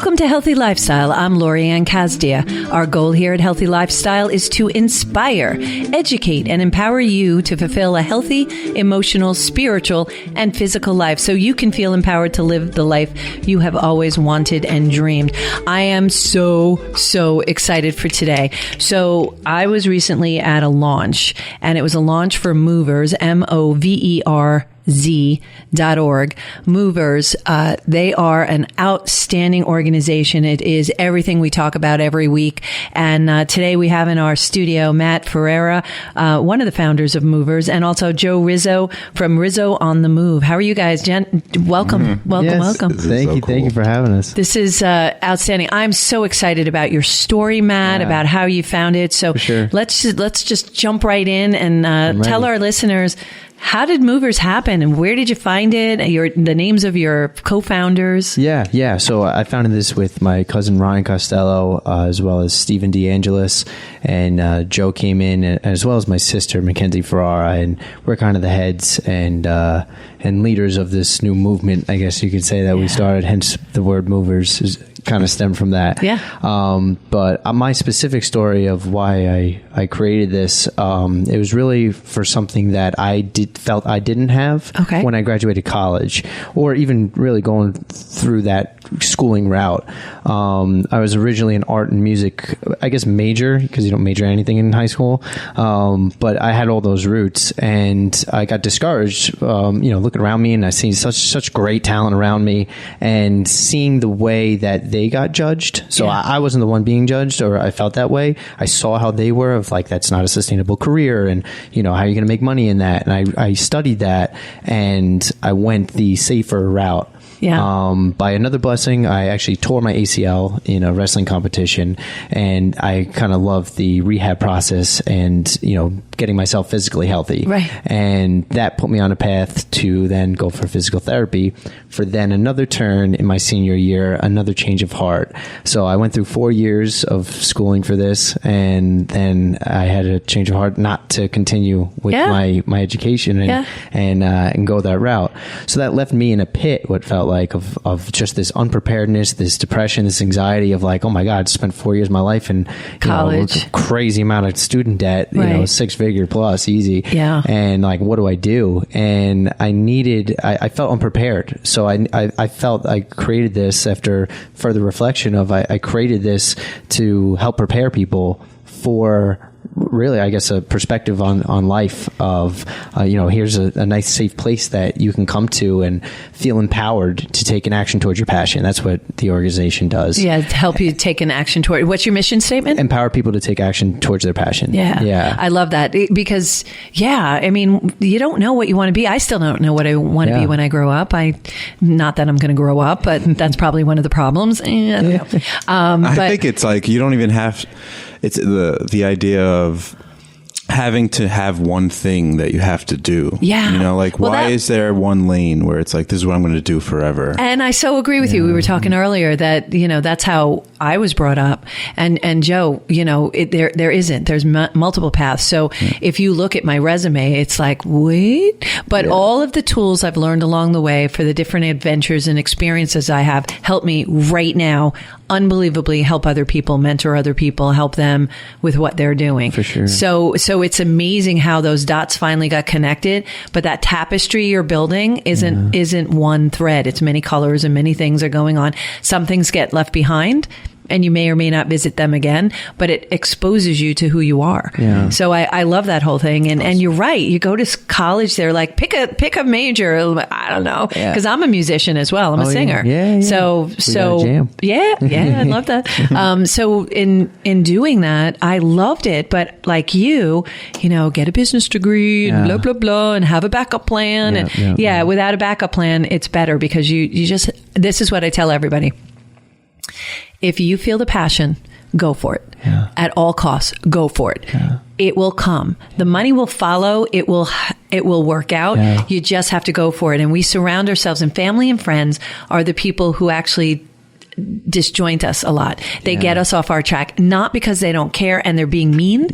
Welcome to Healthy Lifestyle. I'm Lorianne Kazdia. Our goal here at Healthy Lifestyle is to inspire, educate, and empower you to fulfill a healthy, emotional, spiritual, and physical life so you can feel empowered to live the life you have always wanted and dreamed. I am so excited for today. So I was recently at a launch, and it was a launch for Moverz, MOVERZ.org. Moverz, they are an outstanding organization. It is everything we talk about every week. And today we have in our studio Matt Ferrara, one of the founders of Moverz, and also Joe Rizzo from Rizzoonthemove. How are you guys, Jen? Welcome. Welcome. Thank you for having us. This is outstanding. I'm so excited about your story, Matt, about how you found it. So let's just jump right in and tell our listeners, how did Moverz happen, and where did you find it? The names of your co-founders? Yeah. So I founded this with my cousin Ryan Costello, as well as Stephen DeAngelis, and Joe came in, as well as my sister Mackenzie Ferrara, and we're kind of the heads and leaders of this new movement, I guess you could say, that we started. Hence the word Moverz is kind of stemmed from that. But my specific story of why I created this, it was really for something that I felt I didn't have when I graduated college, or even really going through that schooling route. I was originally an art and music, I guess, major, because you don't major anything in high school. But I had all those roots, and I got discouraged, looking around me, and I seen such great talent around me, and seeing the way that they got judged. So I wasn't the one being judged, or I felt that way. I saw how they were, of like, that's not a sustainable career, and how are you going to make money in that? And I studied that, and I went the safer route. By another blessing, I actually tore my ACL in a wrestling competition, and I kind of loved the rehab process and, getting myself physically healthy. Right. And that put me on a path to then go for physical therapy, for then another turn in my senior year, another change of heart. So I went through 4 years of schooling for this, and then I had a change of heart not to continue with my education and go that route. So that left me in a pit, what felt like, of just this unpreparedness, this depression, this anxiety of like, oh my God, I spent 4 years of my life in college, crazy amount of student debt, 6-figure plus, easy. And like, what do I do? And I felt unprepared. So I felt I created this after further reflection of, I created this to help prepare people for really, I guess, a perspective on life of, here's a nice, safe place that you can come to and feel empowered to take an action towards your passion. That's what the organization does. To help you take an action toward. What's your mission statement? Empower people to take action towards their passion. I love that, because, I mean, you don't know what you want to be. I still don't know what I want to be when I grow up. Not that I'm going to grow up, but that's probably one of the problems. I think it's like, you don't even have... It's the idea of having to have one thing that you have to do. Why is there one lane where it's like, this is what I'm going to do forever? And I so agree with you. We were talking earlier that, that's how I was brought up. And Joe, there's multiple paths. So if you look at my resume, it's like, wait, but all of the tools I've learned along the way for the different adventures and experiences I have help me right now unbelievably help other people, mentor other people, help them with what they're doing. For sure. So it's amazing how those dots finally got connected, but that tapestry you're building isn't one thread. It's many colors and many things are going on. Some things get left behind, and you may or may not visit them again, but it exposes you to who you are. So I love that whole thing. And you're right. You go to college, they're like, pick a major. I don't know. Because I'm a musician as well. I'm a singer. So jam. I love that. So in doing that, I loved it. But like you get a business degree and blah, blah, blah, and have a backup plan. Without a backup plan, it's better, because you just, this is what I tell everybody. If you feel the passion, go for it. At all costs, go for it. It will come. The money will follow. It will work out. You just have to go for it. And we surround ourselves, and family and friends are the people who actually disjoint us a lot. They get us off our track, not because they don't care and they're being mean.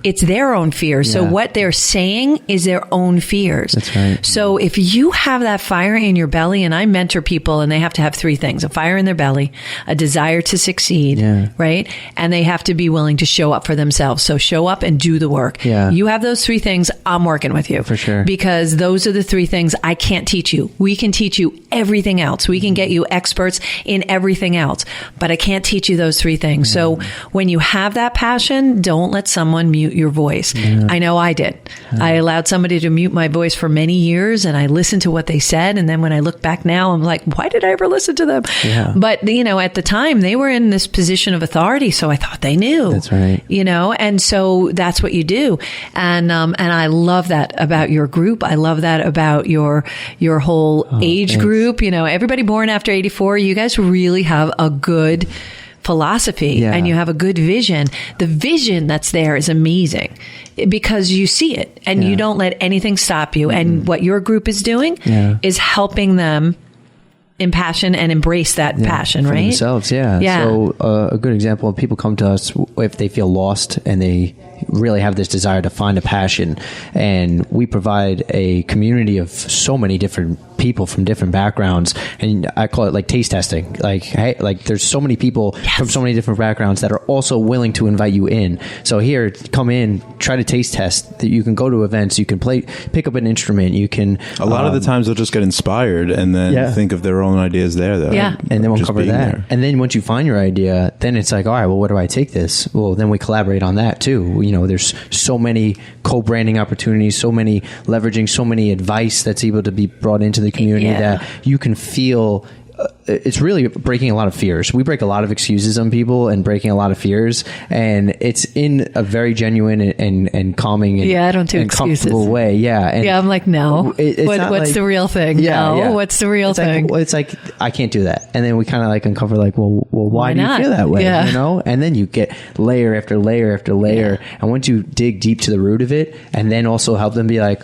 It's their own fears. So what they're saying is their own fears. That's right. So if you have that fire in your belly, and I mentor people and they have to have three things: a fire in their belly, a desire to succeed, right? And they have to be willing to show up for themselves. So show up and do the work. You have those three things, I'm working with you. For sure. Because those are the three things I can't teach you. We can teach you everything else. We can get you experts in everything else, but I can't teach you those three things. So when you have that passion, don't let someone mute your voice. I know I did. I allowed somebody to mute my voice for many years, and I listened to what they said. And then when I look back now, I'm like, why did I ever listen to them? But at the time they were in this position of authority. So I thought they knew. That's right. And so that's what you do. And I love that about your group. I love that about your whole age group. Everybody born after 84, you guys really have a good philosophy and you have a good vision. The vision that's there is amazing because you see it and you don't let anything stop you. And what your group is doing is helping them impassion and embrace that passion, for right? themselves. So a good example, people come to us if they feel lost and they really have this desire to find a passion, and we provide a community of so many different people from different backgrounds, and I call it like taste testing. There's so many people from so many different backgrounds that are also willing to invite you in. So here, come in, try to taste test. That you can go to events, you can pick up an instrument, you can. A lot of the times they'll just get inspired and then think of their own ideas there. Though, and then we'll cover that. There. And then once you find your idea, then it's like, all right, well, where do I take this? Well, then we collaborate on that too. There's so many co-branding opportunities, so many leveraging, so many advice that's able to be brought into the community that you can feel. It's really breaking a lot of fears. We break a lot of excuses on people and breaking a lot of fears, and it's in a very genuine and calming and, I don't do and excuses. Comfortable way. I'm like, no. What's the real thing? What's the real thing? It's like I can't do that, and then we kind of like uncover like, well, why do you feel that way? And then you get layer after layer after layer, and once you dig deep to the root of it, and then also help them be like,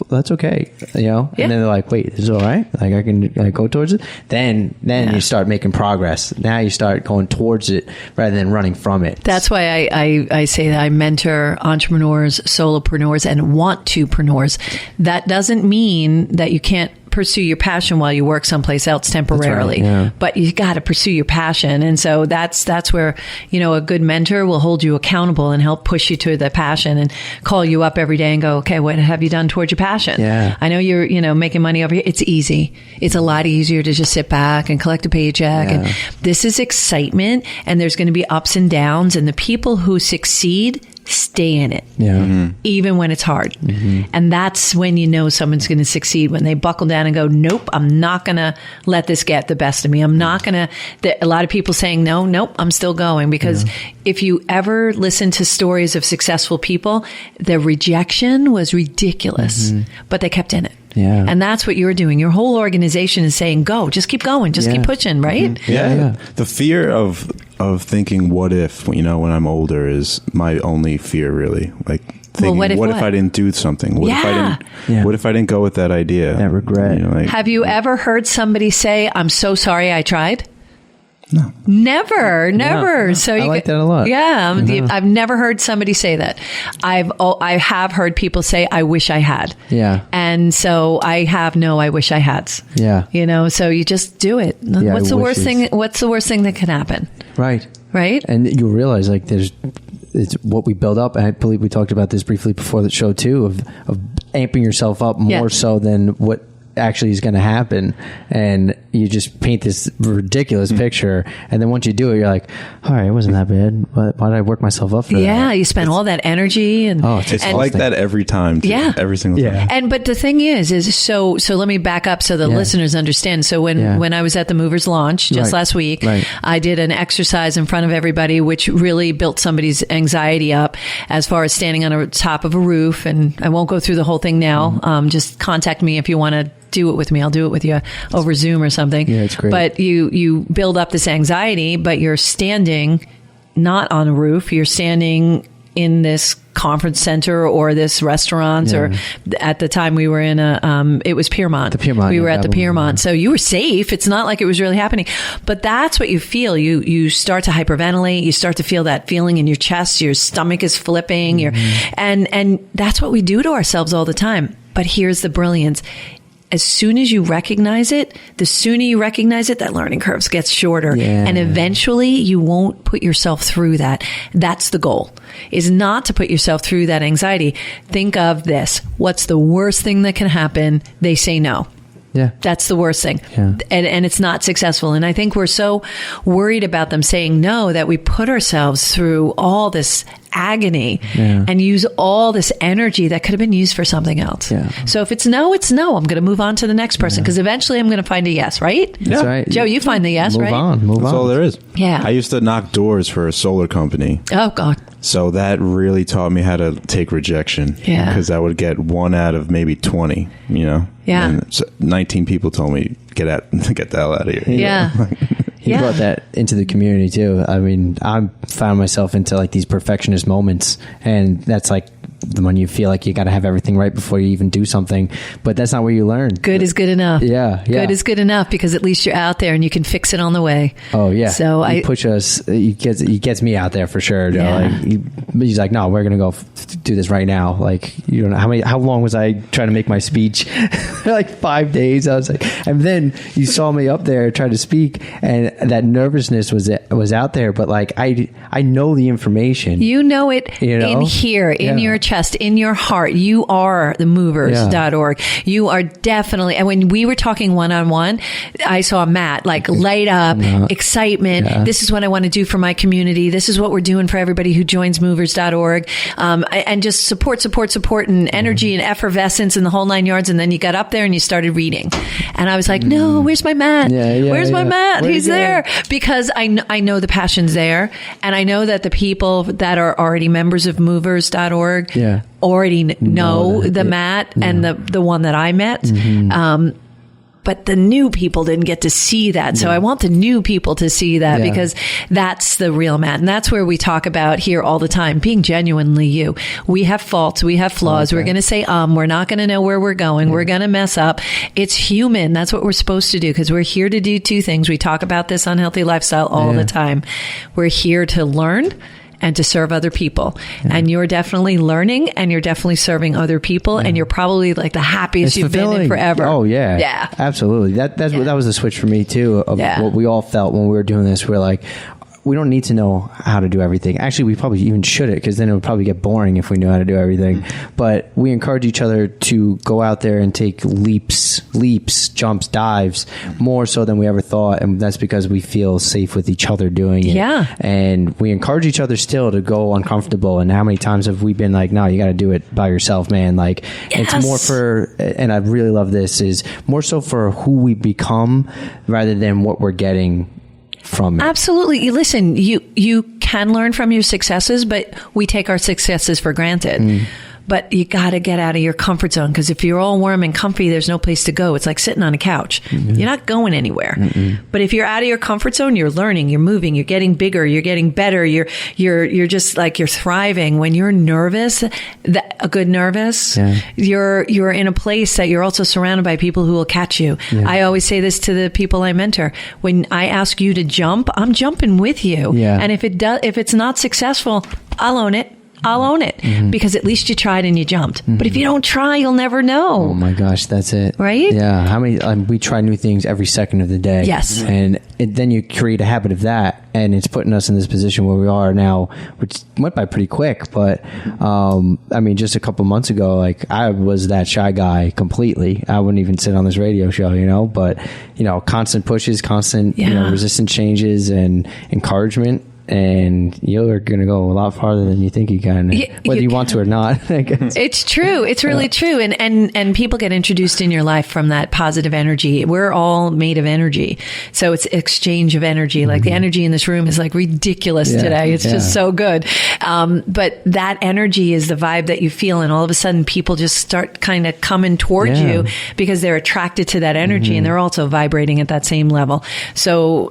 that's okay, and then they're like, wait, this is all right, like I can go towards it, then you start making progress. Now you start going towards it rather than running from it. That's why I say that I mentor entrepreneurs, solopreneurs, and want-to-preneurs. That doesn't mean that you can't pursue your passion while you work someplace else temporarily. But you got to pursue your passion. And so that's where, a good mentor will hold you accountable and help push you to the passion and call you up every day and go, okay, what have you done towards your passion? I know you're, making money over here. It's easy. It's a lot easier to just sit back and collect a paycheck. And this is excitement, and there's going to be ups and downs, and the people who succeed stay in it, even when it's hard. And that's when someone's going to succeed, when they buckle down and go, nope, I'm not going to let this get the best of me. I'm not going to. A lot of people saying, nope, I'm still going. Because if you ever listen to stories of successful people, the rejection was ridiculous, but they kept in it. And that's what you're doing. Your whole organization is saying, go, just keep going, just keep pushing, right? The fear of thinking, what if, when I'm older, is my only fear, really. Like thinking, what if I didn't do something? What if I didn't go with that idea? That regret. Have you ever heard somebody say, I'm so sorry I tried? No. Never. So I like that a lot. I've never heard somebody say that. I have heard people say, I wish I had. And so I have I wish I had. So you just do it. What's the worst thing that can happen? Right. And you realize it's what we build up. And I believe we talked about this briefly before the show too, of amping yourself up more so than what actually is going to happen, and you just paint this ridiculous picture, and then once you do it, you're like, all right, it wasn't that bad. Why did I work myself up for that? You spend all that energy, and it's like that every time too. Every single time. But the thing is so let me back up so the listeners understand. So when I was at the Moverz launch just last week, I did an exercise in front of everybody, which really built somebody's anxiety up as far as standing on the top of a roof, and I won't go through the whole thing now. Just contact me if you want to do it with me. I'll do it with you over Zoom or something. Yeah, it's great. But you build up this anxiety, but you're standing not on a roof. You're standing in this conference center or this restaurant, or at the time we were in it was Piermont. The Piermont. We were at the Piermont. So you were safe. It's not like it was really happening, but that's what you feel. You start to hyperventilate. You start to feel that feeling in your chest. Your stomach is flipping. And that's what we do to ourselves all the time. But here's the brilliance. As soon as you recognize it, the sooner you recognize it, that learning curve gets shorter. Yeah. And eventually you won't put yourself through that. That's the goal, is not to put yourself through that anxiety. Think of this. What's the worst thing that can happen? They say no. Yeah. That's the worst thing. Yeah. And it's not successful. And I think we're so worried about them saying no that we put ourselves through all this agony and use all this energy that could have been used for something else. Yeah. So if it's no, it's no. I'm going to move on to the next person because eventually I'm going to find a yes, right? That's right. Joe, you find the yes, move right? Move on. That's all there is. Yeah. I used to knock doors for a solar company. Oh, God. So that really taught me how to take rejection. Yeah. Because I would get 1 out of maybe 20, Yeah. And so 19 people told me, get the hell out of here. Yeah. He brought that into the community too. I mean, I found myself into like these perfectionist moments, and that's like when you feel like you got to have everything right before you even do something, but that's not where you learn. Good is good enough. Yeah. Good is good enough because at least you're out there and you can fix it on the way. Oh yeah. So he push us. He gets me out there for sure. Yeah. Like he's like, no, we're gonna go do this right now. Like, you don't know how long was I trying to make my speech? Like 5 days. I was like, and then you saw me up there trying to speak, and that nervousness was out there, but like I know the information. You know it in here, in your chest, in your heart. You are the Moverz.org. You are definitely, and when we were talking one-on-one, I saw Matt like light up, excitement. Yeah. This is what I want to do for my community. This is what we're doing for everybody who joins Moverz.org. And just support and energy and effervescence and the whole 9 yards. And then you got up there and you started reading. And I was like, no, where's my Matt? Where's my Matt? He's there. Because I know the passion's there. And I know that the people that are already members of Moverz.org already know the Matt and the one that I met. Mm-hmm. But the new people didn't get to see that. So I want the new people to see that because that's the real Matt. And that's where we talk about here all the time, being genuinely you. We have faults. We have flaws. We're going to say, we're not going to know where we're going. We're going to mess up. It's human. That's what we're supposed to do because we're here to do two things. We talk about this on Healthy Lifestyle all the time. We're here to learn and to serve other people. And you're definitely learning and you're definitely serving other people and you're probably like the happiest you've been in forever. Oh yeah. Yeah. Absolutely. That was the switch for me too of what we all felt when we were doing this. We're like, we don't need to know how to do everything. Actually, we probably even shouldn't because then it would probably get boring if we knew how to do everything. But we encourage each other to go out there and take leaps, jumps, dives, more so than we ever thought. And that's because we feel safe with each other doing it. Yeah. And we encourage each other still to go uncomfortable. And how many times have we been like, no, you got to do it by yourself, man. Like it's more for, and I really love this, is more so for who we become rather than what we're getting from it. Absolutely. Listen, you can learn from your successes, but we take our successes for granted. But you got to get out of your comfort zone because if you're all warm and comfy, there's no place to go. It's like sitting on a couch. You're not going anywhere. But if you're out of your comfort zone, you're learning, you're moving, you're getting bigger, you're getting better. You're just like you're thriving. When you're nervous, you're in a place that you're also surrounded by people who will catch you. I always say this to the people I mentor. When I ask you to jump, I'm jumping with you. And if it's not successful, I'll own it. Because at least you tried and you jumped. But if you don't try, you'll never know. Oh my gosh, that's it. Right? Yeah. How many, we try new things every second of the day. Yes. And then you create a habit of that. And it's putting us in this position where we are now, which went by pretty quick. But, just a couple months ago, like I was that shy guy completely. I wouldn't even sit on this radio show, but, constant pushes, constant, resistance changes and encouragement. And you're going to go a lot farther than you think you can, whether you want to or not. It's true. It's really true. And people get introduced in your life from that positive energy. We're all made of energy. So it's exchange of energy. Like the energy in this room is like ridiculous today. It's just so good. But that energy is the vibe that you feel. And all of a sudden people just start kind of coming towards you because they're attracted to that energy and they're also vibrating at that same level. So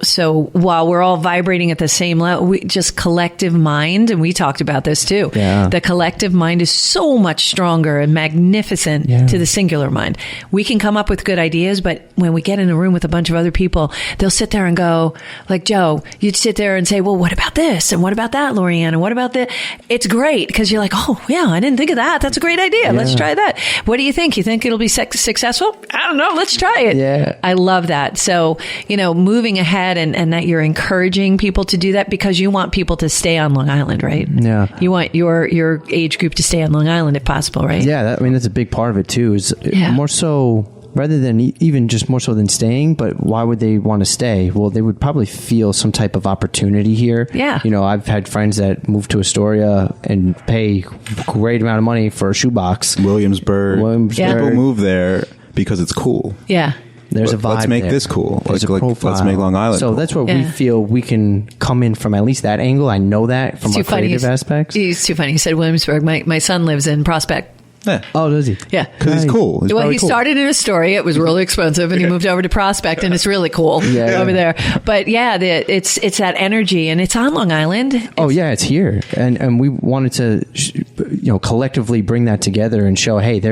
while we're all vibrating at the same level, just collective mind. And we talked about this too. Yeah. The collective mind is so much stronger and magnificent to the singular mind. We can come up with good ideas, but when we get in a room with a bunch of other people, they'll sit there and go, like Joe, you'd sit there and say, well, what about this? And what about that, Lorianne? And what about this? It's great because you're like, oh, yeah, I didn't think of that. That's a great idea. Let's try that. What do you think? You think it'll be successful? I don't know. Let's try it. Yeah. I love that. So, moving ahead and that you're encouraging people to do that because you want people to stay on Long Island, right? Yeah. You want your age group to stay on Long Island if possible, right? Yeah. That's a big part of it too, is more so rather than even just more so than staying, but why would they want to stay? Well, they would probably feel some type of opportunity here. Yeah. I've had friends that move to Astoria and pay a great amount of money for a shoebox. Williamsburg. People move there because it's cool. Yeah. There's a vibe. Let's make this cool. Let's make Long Island So cool. that's where we feel we can come in from at least that angle. I know that from our creative aspects. He's too funny. He said Williamsburg. My son lives in Prospect. Yeah. Oh, does he? Yeah. Because he's cool. He started in Astoria. It was really expensive, and he moved over to Prospect, and it's really cool over there. But it's that energy, and it's on Long Island. It's here, and we wanted to, collectively bring that together and show, hey, it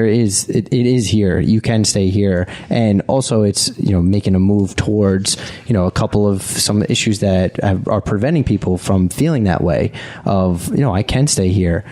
is here. You can stay here, and also it's making a move towards a couple of some issues that are preventing people from feeling that way. Of I can stay here.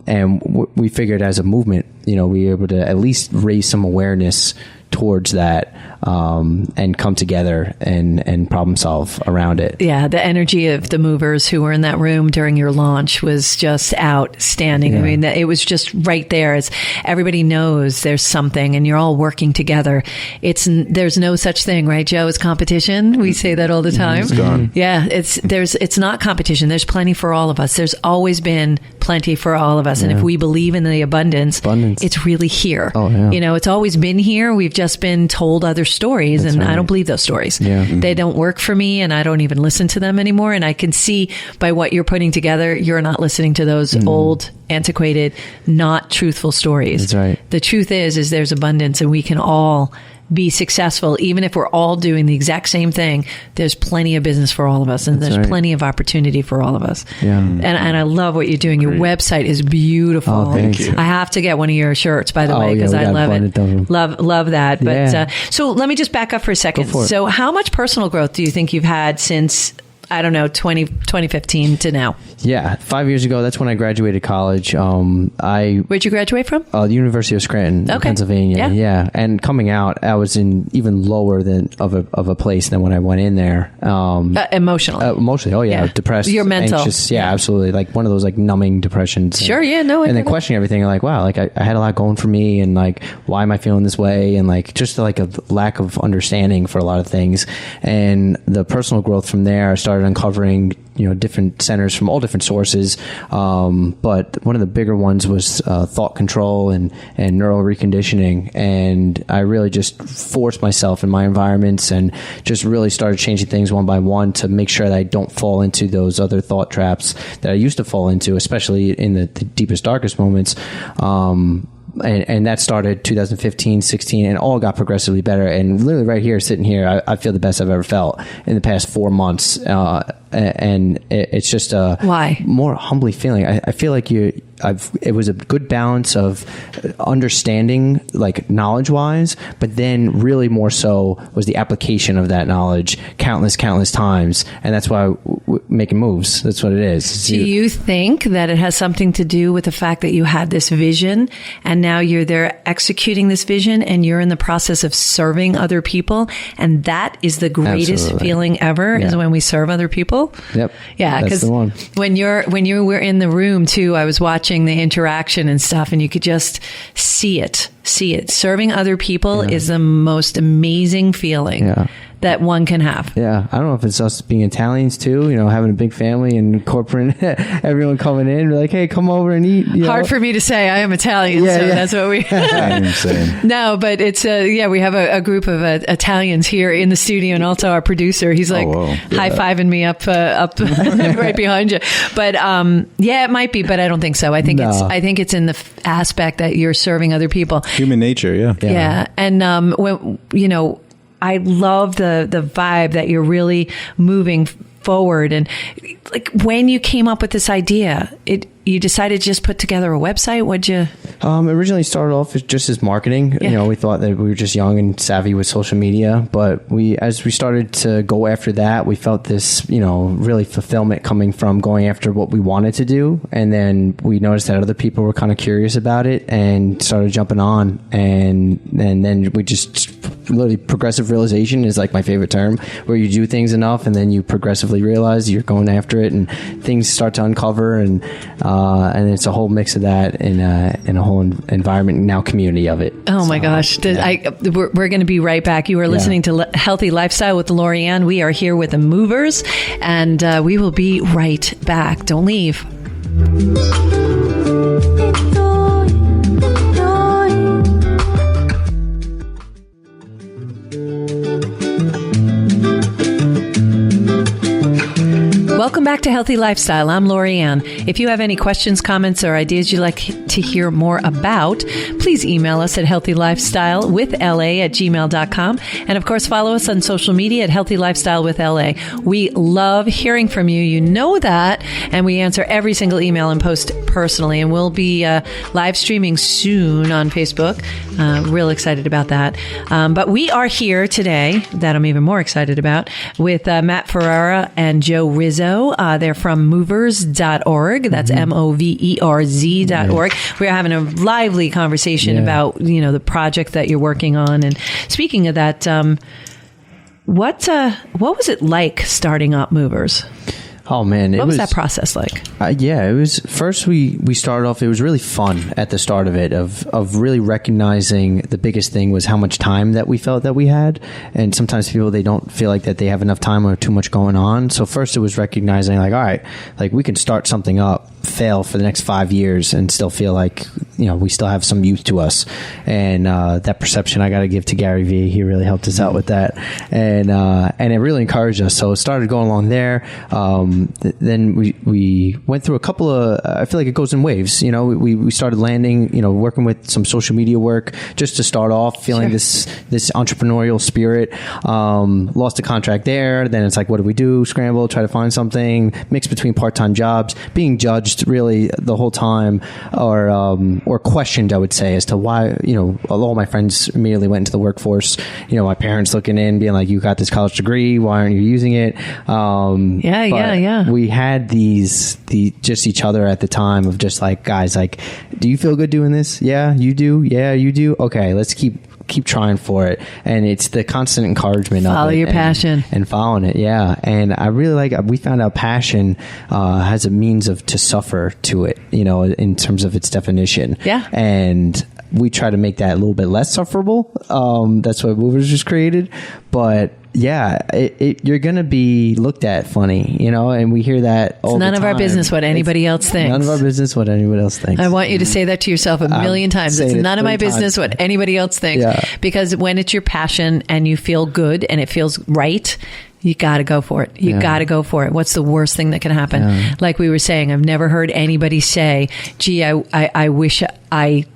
And we figured as a movement, we were able to at least raise some awareness towards that and come together and problem solve around it. Yeah, the energy of the movers who were in that room during your launch was just outstanding. Yeah. I mean, it was just right there. As everybody knows there's something and you're all working together. There's no such thing, right, Joe, as competition. We say that all the time. It's gone. Yeah, it's not competition. There's plenty for all of us. There's always been plenty for all of us. And if we believe in the abundance, it's really here. Oh, yeah. It's always been here. We've just been told other stories. That's right. I don't believe those stories. Yeah. They don't work for me, and I don't even listen to them anymore. And I can see by what you're putting together, you're not listening to those old, antiquated, not truthful stories. That's right. The truth is there's abundance, and we can all be successful. Even if we're all doing the exact same thing, there's plenty of business for all of us, and there's plenty of opportunity for all of us. Yeah. And I love what you're doing. Your website is beautiful. Oh, thank you. I have to get one of your shirts, by the way, because I love it. Love that. But so let me just back up for a second. So how much personal growth do you think you've had since, I don't know, 2015 to now? Yeah, 5 years ago, that's when I graduated college. Where'd you graduate from? The University of Scranton, Pennsylvania. Yeah, and coming out, I was in even lower of a place than when I went in there. Emotionally, depressed, you're mental, anxious. Yeah, absolutely, like one of those like numbing depressions. Sure, and then questioning everything. Like, wow, like I had a lot going for me, and like, why am I feeling this way? And like, just like a lack of understanding for a lot of things. And the personal growth from there, I started uncovering different centers from all different sources, but one of the bigger ones was thought control and neural reconditioning. And I really just forced myself in my environments and just really started changing things one by one to make sure that I don't fall into those other thought traps that I used to fall into, especially in the deepest, darkest moments. And that started 2015, 16, and all got progressively better. And literally right here, sitting here, I feel the best I've ever felt in the past 4 months. And it's just a more humbly feeling. I feel like it was a good balance of understanding, like knowledge wise, but then really more so was the application of that knowledge countless times. And that's why making moves. That's what it is. Do you think that it has something to do with the fact that you had this vision and now you're there executing this vision and you're in the process of serving other people? And that is the greatest feeling ever is when we serve other people. Yep. Yeah. Because when you were in the room too, I was watching the interaction and stuff, and you could just see it. Serving other people is the most amazing feeling that one can have. Yeah. I don't know if it's us being Italians too, having a big family and corporate, everyone coming in, like, hey, come over and eat. Hard for me to say. I am Italian, so that's what we... Same. No, but it's, we have a group of Italians here in the studio, and also our producer. He's like high-fiving me up right behind you. But it might be, but I don't think so. I think it's in the aspect that you're serving other people. Human nature, yeah. And when I love the vibe that you're really moving forward. And like when you came up with this idea, you decided to just put together a website? What'd you? Originally started off just as marketing. Yeah. We thought that we were just young and savvy with social media, but as we started to go after that, we felt this, really fulfillment coming from going after what we wanted to do. And then we noticed that other people were kind of curious about it and started jumping on. And then we just literally, progressive realization is like my favorite term, where you do things enough and then you progressively realize you're going after it and things start to uncover, and it's a whole mix of that in a whole environment now community of it. Oh my gosh. We're going to be right back. You are listening to Healthy Lifestyle with Lorianne. We are here with the Moverz, and we will be right back. Don't leave. Welcome back to Healthy Lifestyle. I'm Lorianne. If you have any questions, comments, or ideas you'd like to hear more about, please email us at healthylifestylewithla@gmail.com. And of course, follow us on social media at Healthy Lifestyle with LA. We love hearing from you. You know that. And we answer every single email and post personally. And we'll be live streaming soon on Facebook. Real excited about that. But we are here today, that I'm even more excited about, with Matt Ferrara and Joe Rizzo. They're from Moverz.org. That's MOVERZ.org. We're having a lively conversation about, the project that you're working on. And speaking of that, what was it like starting up Moverz? Oh man, what was that process like? It was first we started off. It was really fun at the start of it, of really recognizing the biggest thing was how much time that we felt that we had, and sometimes people, they don't feel like that they have enough time or too much going on. So first it was recognizing like, all right, like we can start something up, fail for the next 5 years, and still feel like we still have some youth to us. And that perception I got to give to Gary Vee. He really helped us out with that, and it really encouraged us. So it started going along there. Then we went through a couple of, I feel like it goes in waves. We started landing, working with some social media work just to start off, feeling this entrepreneurial spirit. Lost a contract there. Then it's like, what do we do? Scramble, try to find something, mix between part-time jobs, being judged really the whole time, or questioned, I would say, as to why, all my friends immediately went into the workforce. My parents looking in, being like, you got this college degree, why aren't you using it? Yeah. We had just each other at the time of just like, guys, like, do you feel good doing this? Yeah, you do. Yeah, you do. Okay, let's keep trying for it. And it's the constant encouragement follow of it your passion and following it. Yeah. And I really we found out passion has a means to suffer to it, in terms of its definition. Yeah. And we try to make that a little bit less sufferable. That's why Moverz was created. But yeah, you're going to be looked at funny, and we hear that all the time. It's none of our business what anybody else thinks. None of our business what anybody else thinks. I want you to say that to yourself a million times. It's none of my business what anybody else thinks. Yeah. Because when it's your passion and you feel good and it feels right, you got to go for it. You got to go for it. What's the worst thing that can happen? Yeah. Like we were saying, I've never heard anybody say, gee, I wish I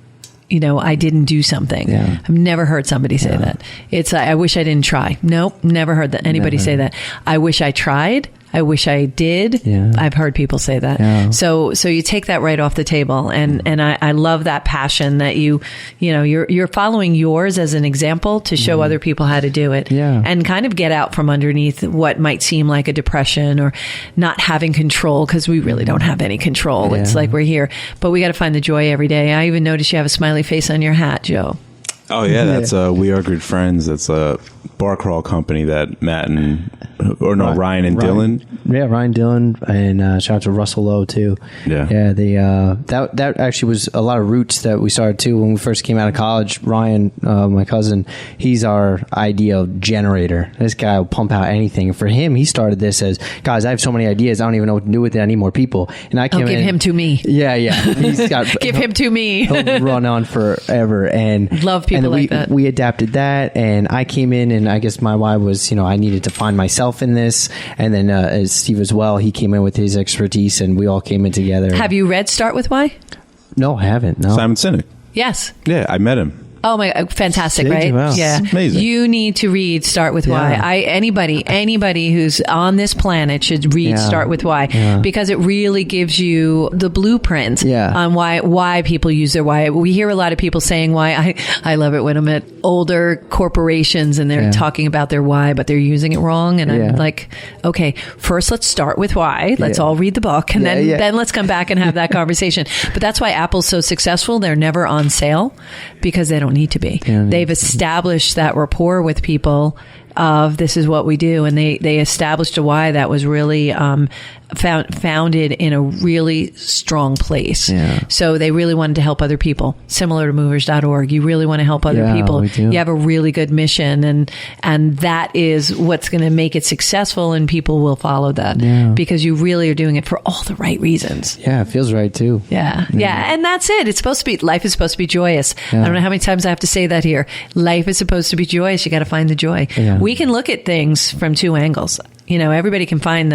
didn't do something. Yeah. I've never heard somebody say that. It's, I wish I didn't try. Nope. Never heard anybody say that. I wish I tried. I wish I did. Yeah. I've heard people say that. Yeah. So you take that right off the table. And I love that passion that you're following yours as an example to show other people how to do it. Yeah. And kind of get out from underneath what might seem like a depression or not having control, because we really don't have any control. Yeah. It's like we're here, but we got to find the joy every day. I even noticed you have a smiley face on your hat, Joe. Oh yeah, that's We Are Good Friends. That's a bar crawl company that Matt and Ryan and Dylan. Yeah, Ryan Dillon, and shout out to Russell Lowe too. Yeah. That actually was a lot of roots that we started too when we first came out of college. Ryan, my cousin, he's our idea generator. This guy will pump out anything. For him, he started this as, guys, I have so many ideas, I don't even know what to do with it. I need more people. And I came give him to me. Yeah. He's got give him to me. He'll run on forever. And love people like that. We adapted that, and I came in, and I guess my why was, I needed to find myself in this. And then as Steve as well, he came in with his expertise, and we all came in together. Have you read Start With Why? No, I haven't. No. Simon Sinek. Yes. Yeah, I met him. Oh my, fantastic, Did right? you? Wow. Yeah. Amazing. You need to read Start With Why. Anybody who's on this planet should read Start With Why because it really gives you the blueprint on why people use their why. We hear a lot of people saying why. I love it when I'm at older corporations and they're talking about their why, but they're using it wrong. And I'm like, okay, first let's start with why. Let's all read the book and then let's come back and have that conversation. But that's why Apple's so successful. They're never on sale because they don't need to be. They've established that rapport with people of this is what we do, and they established a why that was really founded in a really strong place. So they really wanted to help other people, similar to Moverz.org. You really want to help other people. You have a really good mission, and that is what's going to make it successful, and people will follow that because you really are doing it for all the right reasons. Yeah, it feels right too. Yeah, and that's it. It's supposed to be, life is supposed to be joyous. I don't know how many times I have to say that here. Life is supposed to be joyous. You got to find the joy. We can look at things from two angles. Everybody can find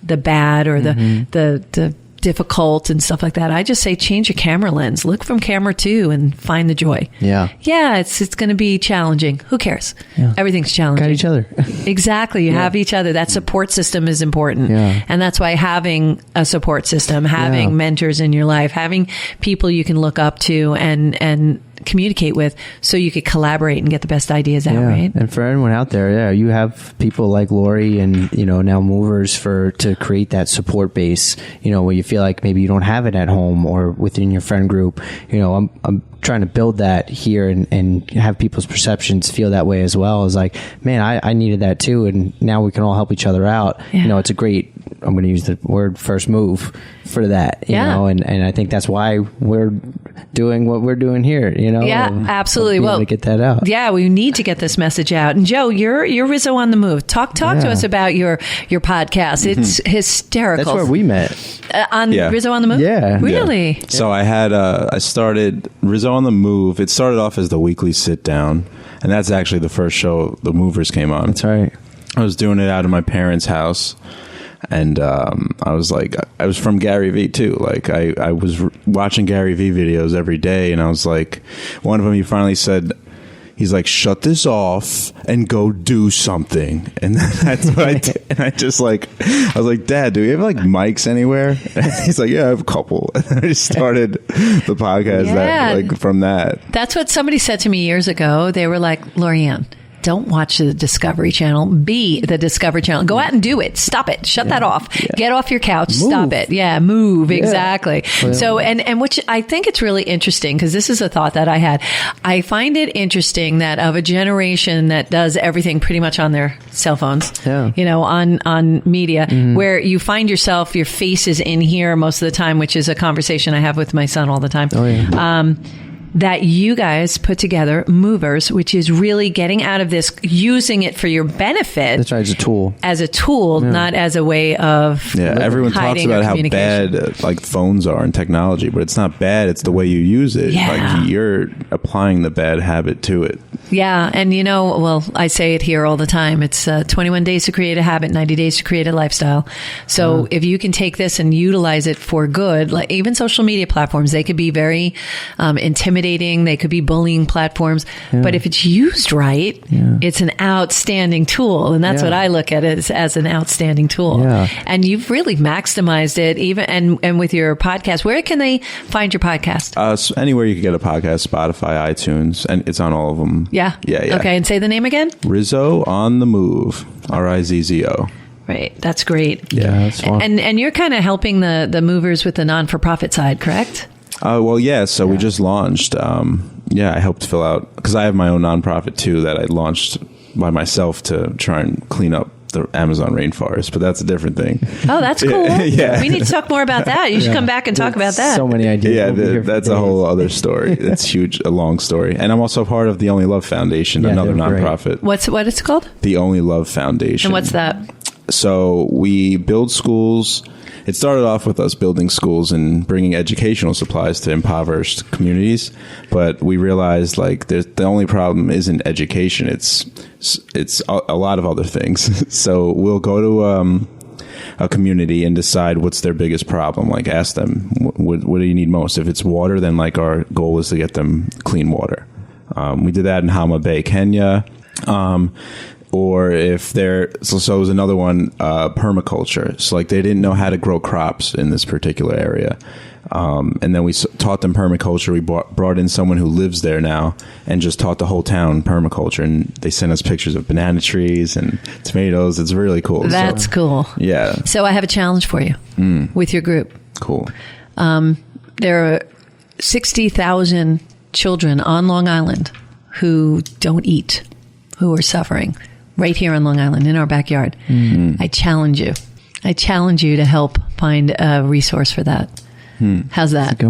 the bad or the difficult and stuff like that. I just say change your camera lens. Look from camera 2 and find the joy. Yeah, it's going to be challenging. Who cares? Everything's challenging. Got each other. Exactly. You have each other. That support system is important. And that's why having a support system, having mentors in your life, having people you can look up to and communicate with so you could collaborate and get the best ideas out, right? And for everyone out there, you have people like Lori and, now Moverz to create that support base, where you feel like maybe you don't have it at home or within your friend group. I'm trying to build that here and have people's perceptions feel that way as well. It's like, man, I needed that too. And now we can all help each other out. It's a great, I'm going to use the word first move for that, you know, and I think that's why we're doing what we're doing here, Yeah, absolutely. Well, to get that out. Yeah, we need to get this message out. And Joe, you're Rizzo on the Move. Talk to us about your podcast. It's hysterical. That's where we met. On Rizzo on the Move? Yeah. Really? Yeah. So I started Rizzo on the Move. It started off as the weekly sit down, and that's actually the first show the Moverz came on. That's right. I was doing it out of my parents' house. And I was from Gary Vee too. Like I was watching Gary Vee videos every day, and I was like, one of them, he finally said, he's like, shut this off and go do something. And that's what I did. And I was like, Dad, do we have like mics anywhere? And he's like, yeah, I have a couple. And I just started the podcast from that. That's what somebody said to me years ago. They were like, Lorianne, don't watch the Discovery Channel. Be the Discovery Channel. Go out and do it. Stop it. Shut that off. Get off your couch. Move. Stop it. Yeah, move. Yeah. Exactly. Well, so, and which I think it's really interesting because this is a thought that I had. I find it interesting that of a generation that does everything pretty much on their cell phones, on media, where you find yourself, your face is in here most of the time, which is a conversation I have with my son all the time. Oh, yeah. That you guys put together Moverz, which is really getting out of this, using it for your benefit. That's right, as a tool, not as a way of everyone talks about how bad phones are and technology, but it's not bad. It's the way you use it. Like you're applying the bad habit to it. Yeah, and I say it here all the time. It's 21 days to create a habit, 90 days to create a lifestyle. So if you can take this and utilize it for good, like even social media platforms, they could be very intimidating. They could be bullying platforms, but if it's used right, it's an outstanding tool, and that's what I look at it as an outstanding tool. And you've really maximized it, even and with your podcast. Where can they find your podcast? So anywhere you can get a podcast, Spotify, iTunes, and it's on all of them. Yeah. Okay, and say the name again. Rizzo on the Move. Rizzo. Right. That's great. Yeah, that's fun. And you're kind of helping the Moverz with the non-for-profit side, correct? So we just launched. I helped fill out, because I have my own nonprofit too that I launched by myself to try and clean up the Amazon rainforest, but that's a different thing. Oh, that's cool. We need to talk more about that. You should come back and talk about that. So many ideas. Yeah, that's a whole other story. It's huge, a long story. And I'm also part of the Only Love Foundation, another nonprofit. Great. What it's called? The Only Love Foundation. And what's that? So we build schools. It started off with us building schools and bringing educational supplies to impoverished communities, but we realized the only problem isn't education; it's a lot of other things. So we'll go to a community and decide what's their biggest problem. Like ask them, what do you need most? If it's water, then our goal is to get them clean water. We did that in Homa Bay, Kenya. Or if so it was another one, permaculture. So like they didn't know how to grow crops in this particular area. And then we taught them permaculture. We brought in someone who lives there now and just taught the whole town permaculture. And they sent us pictures of banana trees and tomatoes. It's really cool. That's cool. Yeah. So I have a challenge for you with your group. Cool. There are 60,000 children on Long Island who don't eat, who are suffering right here on Long Island in our backyard. I challenge you. I challenge you to help find a resource for that. How's that?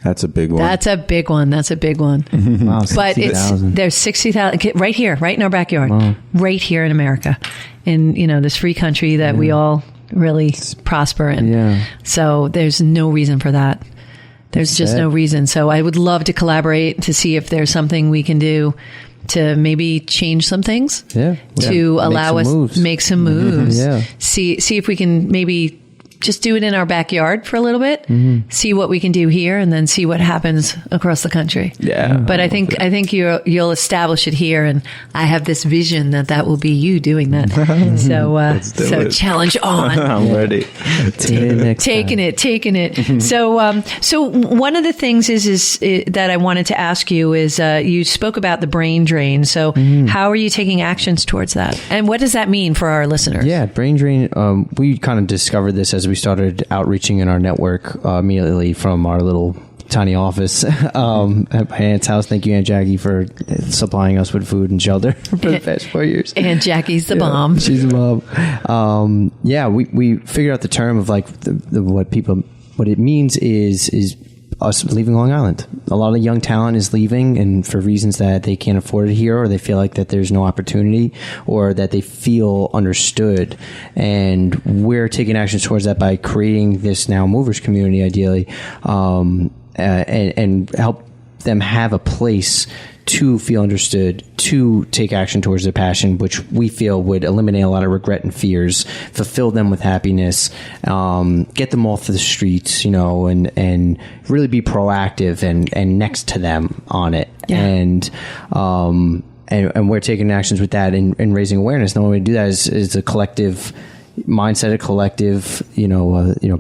That's a big one. That's a big one. That's a big one. Wow, but there's 60,000 right here, right in our backyard, right here in America, in this free country that we all really prosper in. Yeah. So there's no reason for that. There's just no reason. So I would love to collaborate to see if there's something we can do to maybe change some things. To allow us make some moves. See if we can maybe just do it in our backyard for a little bit, see what we can do here, and then see what happens across the country. Yeah. But I think you'll establish it here, and I have this vision that will be you doing that. So challenge on. I'm ready. Taking it. So one of the things is that I wanted to ask you is you spoke about the brain drain. So how are you taking actions towards that, and what does that mean for our listeners? Yeah, brain drain. We kind of discovered this as we started outreaching in our network immediately from our little tiny office at my aunt's house. Thank you, Aunt Jackie, for supplying us with food and shelter for the past 4 years. Aunt Jackie's the bomb. She's the bomb. We figured out the term of like what it means is us leaving Long Island. A lot of young talent is leaving, and for reasons that they can't afford it here, or they feel like that there's no opportunity, or that they feel understood. And we're taking actions towards that by creating this now Moverz community, ideally, and help them have a place to feel understood, to take action towards their passion, which we feel would eliminate a lot of regret and fears, fulfill them with happiness, get them off the streets, and really be proactive and next to them on it. Yeah. And we're taking actions with that and raising awareness. The only way to do that is a collective mindset, a collective,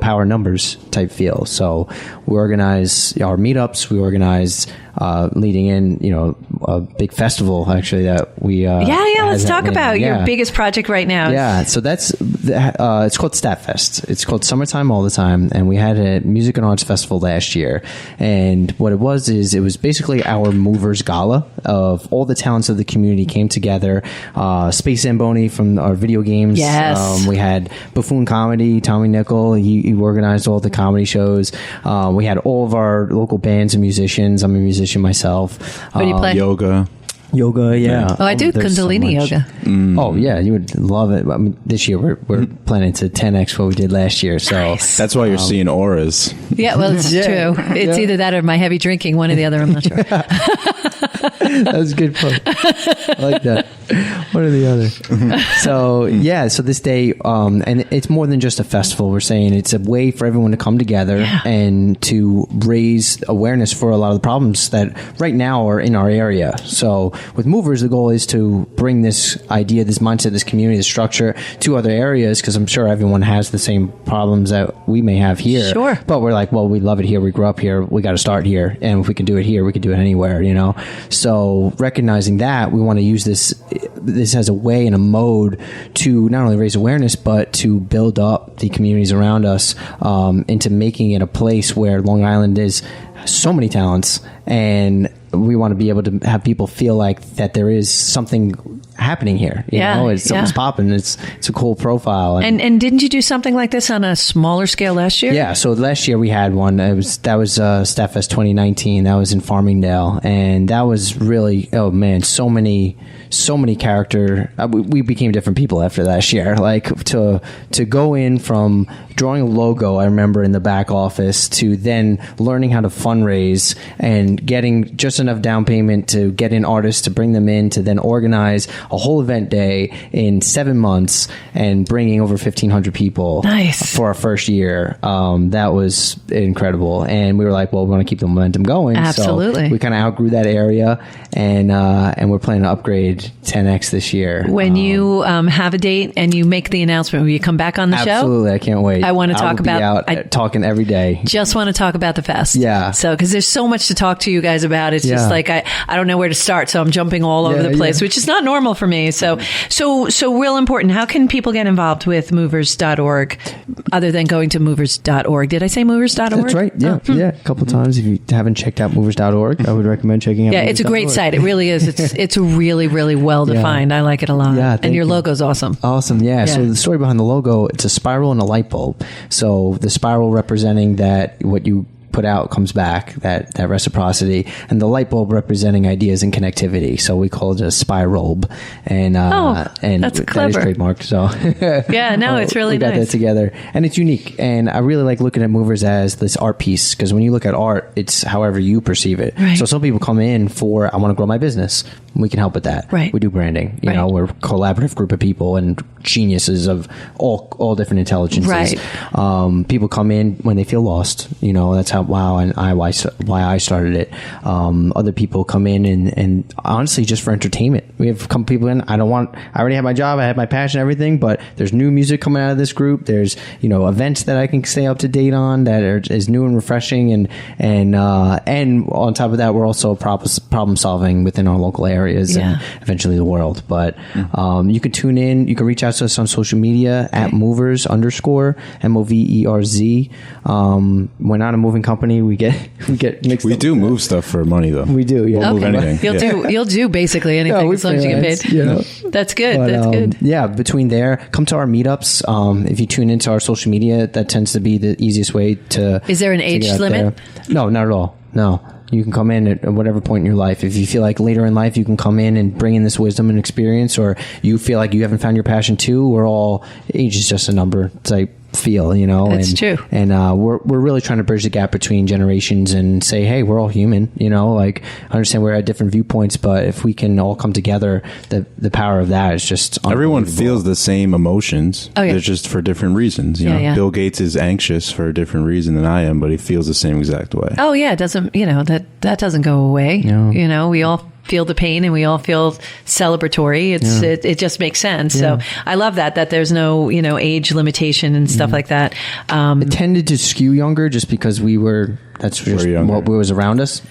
power numbers type feel. So we organize our meetups. We organize leading in, a big festival actually that we let's talk about your biggest project right now. Yeah, so that's it's called STATT FEST. It's called Summertime All the Time, and we had a music and arts festival last year. And what it was basically our Moverz gala of all the talents of the community came together. Space Zamboni from our video games. Yes. We had Buffoon Comedy, Tommy Nickel. He organized all the comedy shows. We had all of our local bands and musicians. I'm a musician myself. What do you play? Yoga, yeah. Oh, I do Kundalini yoga. Oh, yeah, you would love it. I mean, this year we're planning to 10x what we did last year. So nice. That's why you're seeing auras. Yeah, well, it's true. It's either that or my heavy drinking, one or the other. I'm not sure. That's a good point. I like that. One or the other. So this day, and it's more than just a festival. We're saying it's a way for everyone to come together and to raise awareness for a lot of the problems that right now are in our area. So with Moverz, the goal is to bring this idea, this mindset, this community, this structure to other areas, because I'm sure everyone has the same problems that we may have here. Sure. But we're like, well, we love it here. We grew up here. We got to start here. And if we can do it here, we can do it anywhere, So recognizing that, we want to use this as a way and a mode to not only raise awareness, but to build up the communities around us into making it a place where Long Island is so many talents, and we want to be able to have people feel like that there is something happening here. Something's popping. It's a cool profile. And didn't you do something like this on a smaller scale last year? Yeah. So last year we had one. That was STATT FEST 2019. That was in Farmingdale, and that was really, oh man, so many character. We became different people after last year. Like to go in from drawing a logo, I remember in the back office, to then learning how to fundraise and and getting just enough down payment to get in artists, to bring them in, to then organize a whole event day in 7 months and bringing over 1,500 people for our first year. That was incredible. And we were like, well, we want to keep the momentum going. Absolutely. So we kind of outgrew that area, and we're planning to upgrade 10X this year. When you have a date and you make the announcement, will you come back on the show? Absolutely. I can't wait. I want to talk about... talking every day. Just want to talk about the fest. Yeah. So, because there's so much to talk to you guys about. It's just like, I don't know where to start. So I'm jumping all over the place, which is not normal for me. So real important. How can people get involved with Moverz.org other than going to Moverz.org? Did I say Moverz.org? That's right. Yeah. Yeah. A couple times. If you haven't checked out Moverz.org, I would recommend checking out. Yeah. It's a great site. It really is. It's really, really well defined. I like it a lot. Yeah. And your logo's awesome. Awesome. Yeah. So the story behind the logo, it's a spiral and a light bulb. So the spiral representing that what you put out comes back, that reciprocity, and the light bulb representing ideas and connectivity. So we call it a spiralb, and that's clever. That is trademarked. So it's really we got that together, and it's unique. And I really like looking at Moverz as this art piece, because when you look at art, it's however you perceive it. Right. So some people come in for, I want to grow my business. We can help with that. Right. We do branding. You know, we're a collaborative group of people and geniuses of all different intelligences. Right. People come in when they feel lost. You know, that's why I started it. Other people come in and honestly just for entertainment. We have come people in. I already have my job. I have my passion, everything. But there's new music coming out of this group. There's events that I can stay up to date on that is new and refreshing. And on top of that, we're also problem solving within our local areas and eventually the world. But you can tune in. You can reach out to us on social media at Moverz _MOVERZ. We're not a moving company. We get mixed up. We do move stuff for money, though. We do, yeah. We'll move anything. You'll do basically anything as long as you get paid. That's good. That's good. Yeah, between there, come to our meetups. If you tune into our social media, that tends to be the easiest way to. Is there an age limit? No, not at all. No. You can come in at whatever point in your life. If you feel like later in life you can come in and bring in this wisdom and experience, or you feel like you haven't found your passion too, age is just a number type feel, That's true. And we're really trying to bridge the gap between generations and say, hey, we're all human, I understand we're at different viewpoints, but if we can all come together, the power of that is just everyone feels the same emotions. They're just for different reasons. Bill Gates is anxious for a different reason than I am, but he feels the same exact way. Oh yeah, it doesn't that doesn't go away. We all feel the pain and we all feel celebratory. It just makes sense. So I love that there's no age limitation and stuff like that. It tended to skew younger just because that's just what was around us,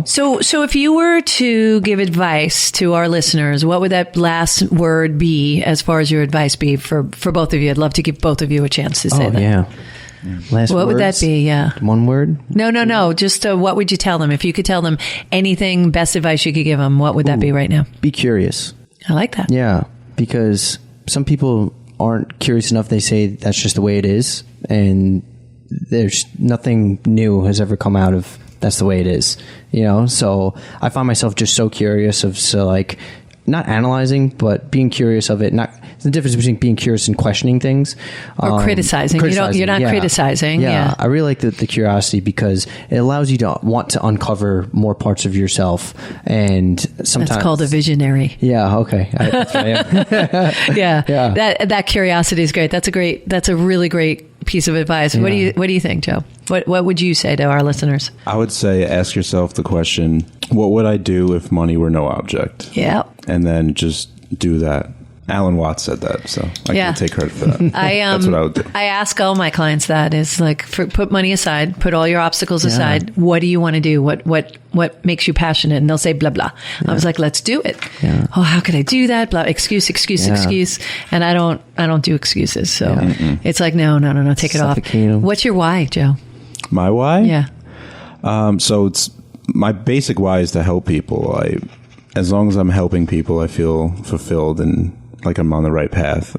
So if you were to give advice to our listeners, what would that last word be as far as your advice be for both of you? I'd love to give both of you a chance to say that. Yeah. Last what words? Would that be? Yeah. One word? No. Just what would you tell them? If you could tell them anything, best advice you could give them, what would that be right now? Be curious. I like that. Yeah, because some people aren't curious enough. They say that's just the way it is, and there's nothing new has ever come out of that's the way it is. So I find myself just so curious not analyzing, but being curious of it. It's the difference between being curious and questioning things. Or criticizing. You're not criticizing. Yeah. I really like the curiosity because it allows you to want to uncover more parts of yourself. And sometimes that's called a visionary. Yeah. Okay. That's what I am. Yeah. That curiosity is great. That's a really great piece of advice. Yeah. What do you think, Joe? What would you say to our listeners? I would say ask yourself the question, what would I do if money were no object? Yeah. And then just do that. Alan Watts said that, so I can take credit for that. That's what I would do. I ask all my clients that is put money aside, put all your obstacles aside. What do you want to do? What makes you passionate? And they'll say blah blah. I was like, let's do it. Yeah. Oh, how could I do that? Blah, excuse. And I don't do excuses. So it's like no, take it off. What's your why, Joe? My why? Yeah. So it's my basic why is to help people. As long as I'm helping people, I feel fulfilled and like I'm on the right path.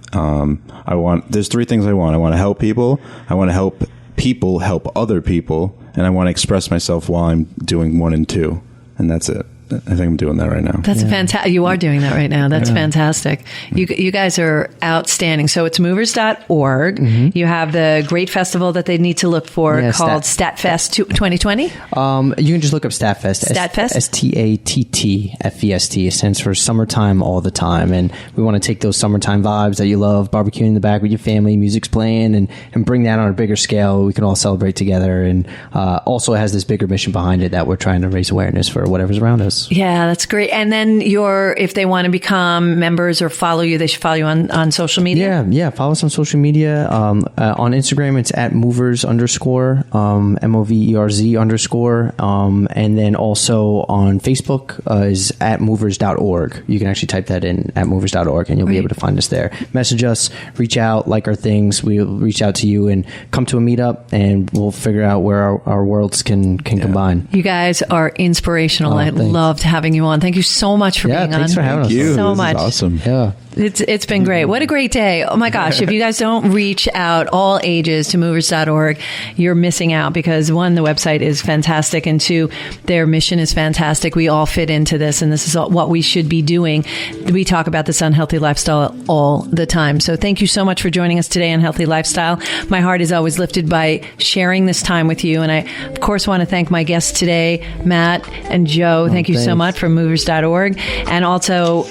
There's three things I want. I want to help people. I want to help people help other people. And I want to express myself while I'm doing 1 and 2. And that's it. think I'm doing that right now. That's fantastic. You are doing that right now. That's fantastic. You guys are outstanding. So it's Moverz.org. Mm-hmm. You have the great festival that they need to look for called STATT FEST 2020. You can just look up STATT FEST. STATT FEST? STATTFEST. It stands for summertime all the time. And we want to take those summertime vibes that you love, barbecuing in the back with your family, music's playing, and bring that on a bigger scale. We can all celebrate together. And also it has this bigger mission behind it that we're trying to raise awareness for whatever's around us. Yeah, that's great. And then if they want to become members or follow you, they should follow you on social media? Yeah. Follow us on social media. On Instagram, it's at Moverz _, MOVERZ _. And then also on Facebook is at Moverz.org. You can actually type that in at Moverz.org and you'll be able to find us there. Message us, reach out, like our things. We'll reach out to you and come to a meetup and we'll figure out where our worlds can combine. You guys are inspirational. I loved having you on. Thank you so much for being on. Thanks for having us. So much. Is awesome. Yeah. It's been great. What a great day. Oh my gosh. If you guys don't reach out all ages to Moverz.org, you're missing out because 1, the website is fantastic, and 2, their mission is fantastic. We all fit into this, and this is what we should be doing. We talk about this unhealthy lifestyle all the time. So thank you so much for joining us today on Healthy Lifestyle. My heart is always lifted by sharing this time with you. And I, of course, want to thank my guests today, Matt and Joe. Thank you so much from Moverz.org. And also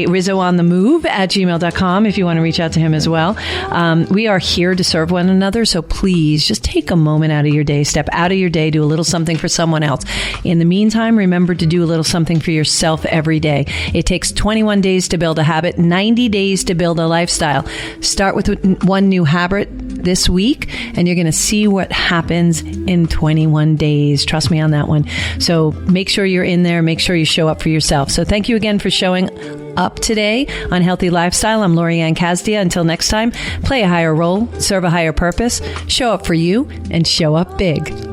Rizzoonthemove at gmail.com if you want to reach out to him as well. We are here to serve one another, so please just take a moment out of your day, step out of your day, do a little something for someone else. In the meantime, remember to do a little something for yourself every day. It takes 21 days to build a habit, 90 days to build a lifestyle. Start with one new habit this week, and you're going to see what happens in 21 days. Trust me on that one. So make sure you're in there. Make sure you show up for yourself. So thank you again for showing up today on Healthy Lifestyle. I'm Lorianne Kazdia. Until next time, play a higher role, serve a higher purpose, show up for you, and show up big.